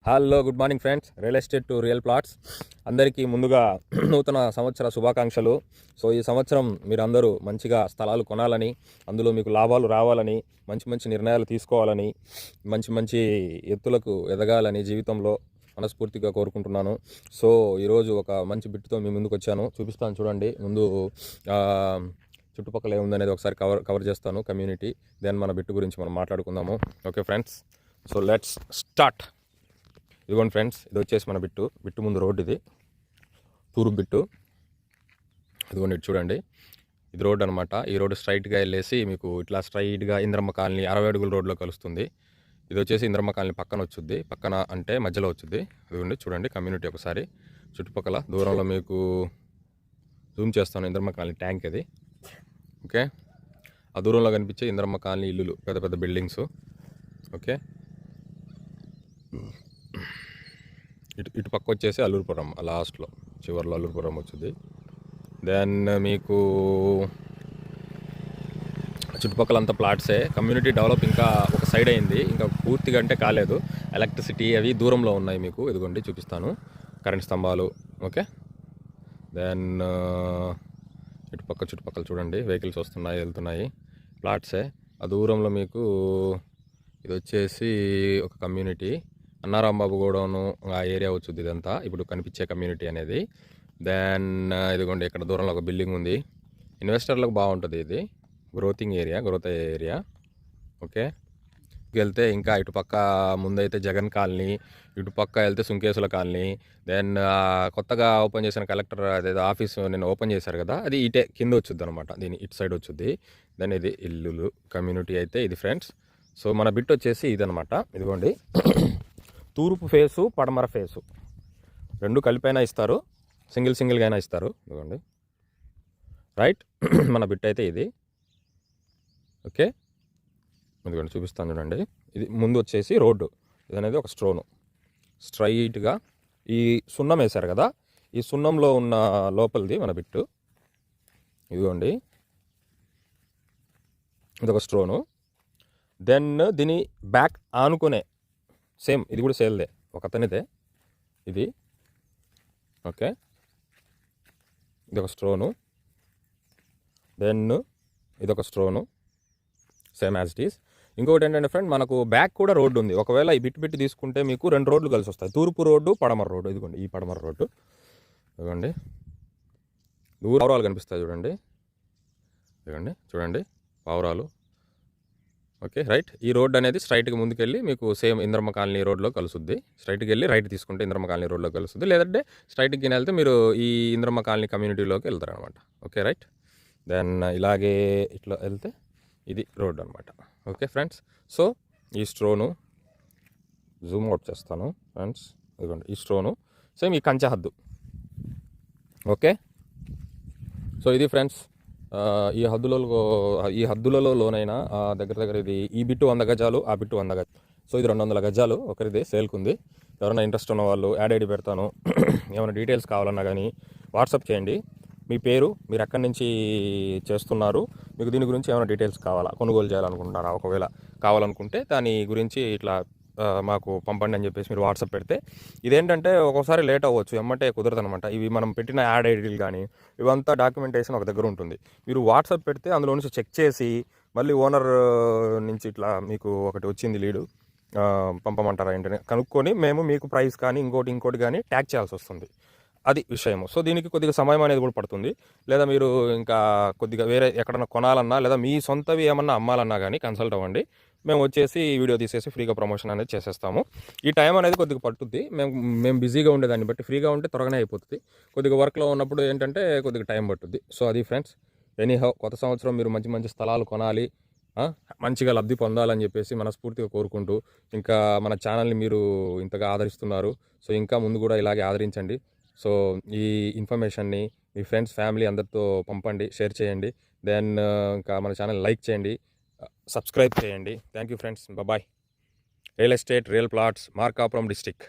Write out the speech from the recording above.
Hello good morning friends. Real estate to real plots అందరికీ ముందుగా నూతన సంవత్సర శుభాకాంక్షలు. సో ఈ సంవత్సరం మీరందరూ మంచిగా స్థలాలు కొనాలని, అందులో మీకు లాభాలు రావాలని, మంచి మంచి నిర్ణయాలు తీసుకోవాలని, మంచి మంచి ఎత్తులకు ఎదగాలని జీవితంలో మనస్ఫూర్తిగా కోరుకుంటున్నాను. సో ఈరోజు ఒక మంచి బిట్టుతో మీ ముందుకు వచ్చాను, చూపిస్తాను చూడండి. ముందు చుట్టుపక్కల ఏముందనేది ఒకసారి కవర్ చేస్తాను కమ్యూనిటీ, దెన్ మన బిట్టు గురించి మనం మాట్లాడుకుందాము. Okay friends, so let's start. ఇదిగోండి ఫ్రెండ్స్, ఇది వచ్చేసి మన బిట్టు ముందు రోడ్డు, ఇది తూర్పు బిట్టు. ఇదిగోండి ఇటు చూడండి, ఇది రోడ్డు అనమాట. ఈ రోడ్డు స్ట్రైట్గా వెళ్ళేసి మీకు ఇట్లా స్ట్రైట్గా ఇంద్రమ్మ కాలనీ 60 అడుగుల రోడ్లో కలుస్తుంది. ఇది వచ్చేసి ఇంద్రమ్మ కాలనీ పక్కన వచ్చుద్ది, పక్కన అంటే మధ్యలో వచ్చుద్ది. ఇదిగోండి చూడండి కమ్యూనిటీ ఒకసారి చుట్టుపక్కల దూరంలో మీకు జూమ్ చేస్తాను. ఇంద్రమ్మ కాలనీ ట్యాంక్ ఇది. ఓకే, ఆ దూరంలో కనిపించే ఇంద్రమ్మ కాలనీ ఇల్లులు, పెద్ద పెద్ద బిల్డింగ్స్. ఓకే, ఇటు పక్క వచ్చేసి అల్లూరుపురం, లాస్ట్లో చివరిలో అల్లూరుపురం వచ్చింది. దెన్ మీకు చుట్టుపక్కల అంతా ప్లాట్సే. కమ్యూనిటీ డెవలప్ ఇంకా ఒక సైడ్ అయింది, ఇంకా పూర్తిగా అంటే కాలేదు. ఎలక్ట్రిసిటీ అవి దూరంలో ఉన్నాయి మీకు, ఇదిగోండి చూపిస్తాను. కరెంట్ స్తంభాలు. ఓకే, దెన్ చుట్టుపక్కల చూడండి వెహికల్స్ వస్తున్నాయి వెళ్తున్నాయి, ప్లాట్సే. ఆ దూరంలో మీకు ఇది వచ్చేసి ఒక కమ్యూనిటీ, అన్నారాంబాబు గోడౌను ఆ ఏరియా వచ్చింది ఇదంతా ఇప్పుడు కనిపించే కమ్యూనిటీ అనేది. దెన్ ఇదిగోండి ఇక్కడ దూరంలో ఒక బిల్డింగ్ ఉంది, ఇన్వెస్టర్లకు బాగుంటుంది ఇది, గ్రోత్ ఏరియా. ఓకే, వెళ్తే ఇంకా ఇటుపక్క ముందైతే జగన్ కాలనీ, ఇటుపక్క వెళ్తే సుంకేసుల కాలనీ. దెన్ కొత్తగా ఓపెన్ చేసిన కలెక్టర్ అదేదో ఆఫీసు నేను ఓపెన్ చేశారు కదా, అది ఇటే కింద వచ్చుద్ది అనమాట, దీని ఇటు సైడ్ వచ్చుద్ది. దెన్ ఇది ఇల్లులు కమ్యూనిటీ అయితే ఇది ఫ్రెండ్స్. సో మన బిట్ వచ్చేసి ఇదనమాట. ఇదిగోండి తూర్పు ఫేసు పడమర ఫేసు రెండు కలిపైనా ఇస్తారు, సింగిల్గా అయినా ఇస్తారు. ఇదిగోండి రైట్. మన బిట్ అయితే ఇది. ఓకే, ఇదిగోండి చూపిస్తాను చూడండి. ఇది ముందు వచ్చేసి రోడ్డు, ఇది అనేది ఒక స్ట్రోను స్ట్రైట్గా ఈ సున్నం వేశారు కదా, ఈ సున్నంలో ఉన్న లోపలిది మన బిట్టు. ఇదిగోండి ఇదొక స్ట్రోను. దెన్ దీని బ్యాక్ ఆనుకునే సేమ్ ఇది కూడా సేల్దే, ఒక అతనిదే ఇది. ఓకే, ఇదొక స్ట్రోను. దెన్ ఇదొక స్ట్రోను సేమ్ యాజ్ ఇట్ ఈస్. ఇంకొకటి ఏంటంటే ఫ్రెండ్, మనకు బ్యాక్ కూడా రోడ్డు ఉంది. ఒకవేళ ఈ బిట్ తీసుకుంటే మీకు 2 రోడ్లు కలిసి వస్తాయి, తూర్పు రోడ్డు పడమర రోడ్డు. ఇదిగోండి ఈ పడమర రోడ్డు, ఇదిగోండి పావురాలు కనిపిస్తాయి చూడండి, ఇదిగోండి చూడండి పావురాలు. Okay right. ఈ రోడ్ అనేది స్ట్రైట్గా ముందుకెళ్ళి మీకు సేమ్ ఇంద్రమ్మ కాలనీ రోడ్లో కలుస్తుంది. స్ట్రైట్కి వెళ్ళి రైట్ తీసుకుంటే ఇంద్రమ్మ కాలనీ రోడ్లో కలుస్తుంది, లేదంటే స్ట్రైట్కి వెళ్తే మీరు ఈ ఇంద్రమ్మ కాలనీ కమ్యూనిటీలోకి వెళ్తారనమాట. Okay right. దెన్ ఇలాగే ఇట్లా వెళ్తే ఇది రోడ్ అనమాట. ఓకే ఫ్రెండ్స్, సో ఈ స్ట్రోను జూమ్ అవుట్ చేస్తాను ఫ్రెండ్స్. ఇదిగోండి ఈ స్ట్రోను సేమ్ ఈ కంచె హద్దు. ఓకే, సో ఇది ఫ్రెండ్స్. ఈ హద్దులలో లోనైనా దగ్గర ఇది ఈ బిట్టు 100 గజాలు, ఆ బిట్టు 100 గజాలు. సో ఇది 200 గజాలు ఒకరిది సేల్కుంది. ఎవరైనా ఇంట్రెస్ట్ ఉన్న వాళ్ళు యాడ్ ఐడి పెడతాను. ఏమైనా డీటెయిల్స్ కావాలన్నా కానీ వాట్సాప్ చేయండి. మీ పేరు, మీరు ఎక్కడి నుంచి చేస్తున్నారు, మీకు దీని గురించి ఏమైనా డీటెయిల్స్ కావాలా, కొనుగోలు చేయాలనుకుంటున్నారా, ఒకవేళ కావాలనుకుంటే దాని గురించి ఇట్లా మాకు పంపండి అని చెప్పేసి మీరు వాట్సాప్ పెడితే. ఇదేంటంటే ఒక్కోసారి లేట్ అవ్వచ్చు, ఎమ్మటే కుదరదు అనమాట. ఇవి మనం పెట్టిన యాడ్ ఐడీలు కానీ ఇవంతా డాక్యుమెంటేషన్ ఒక దగ్గర ఉంటుంది. మీరు వాట్సాప్ పెడితే అందులో నుంచి చెక్ చేసి మళ్ళీ ఓనర్ నుంచి ఇట్లా మీకు ఒకటి వచ్చింది లీడు పంపమంటారా ఏంటని కనుక్కొని మేము మీకు ప్రైస్ కానీ ఇంకోటి కానీ ట్యాగ్ చేయాల్సి వస్తుంది. అది విషయము. సో దీనికి కొద్దిగా సమయం అనేది కూడా పడుతుంది. లేదా మీరు ఇంకా కొద్దిగా వేరే ఎక్కడన్నా కొనాలన్నా, లేదా మీ సొంతవి ఏమన్నా అమ్మాలన్నా కానీ కన్సల్ట్ అవ్వండి. మేము వచ్చేసి వీడియో తీసేసి ఫ్రీగా ప్రమోషన్ అనేది చేసేస్తాము. ఈ టైం అనేది కొద్దిగా పట్టుద్ది, మేము బిజీగా ఉండేదాన్ని బట్టి. ఫ్రీగా ఉంటే త్వరగానే అయిపోతుంది, కొద్దిగా వర్క్లో ఉన్నప్పుడు ఏంటంటే కొద్దిగా టైం పట్టుద్ది. సో అది ఫ్రెండ్స్. ఎనీహౌ కొత్త సంవత్సరం మీరు మంచి స్థలాలు కొనాలి, మంచిగా లబ్ధి పొందాలని చెప్పేసి మనస్ఫూర్తిగా కోరుకుంటూ, ఇంకా మన ఛానల్ని మీరు ఇంతగా ఆదరిస్తున్నారు, సో ఇంకా ముందు కూడా ఇలాగే ఆదరించండి. సో ఈ ఇన్ఫర్మేషన్ని మీ ఫ్రెండ్స్ ఫ్యామిలీ అందరితో పంపండి, షేర్ చేయండి. దెన్ ఇంకా మన ఛానల్ లైక్ చేయండి, సబ్స్క్రైబ్ చేయండి. Thank you friends, bye. Real estate real plots, Markapuram district.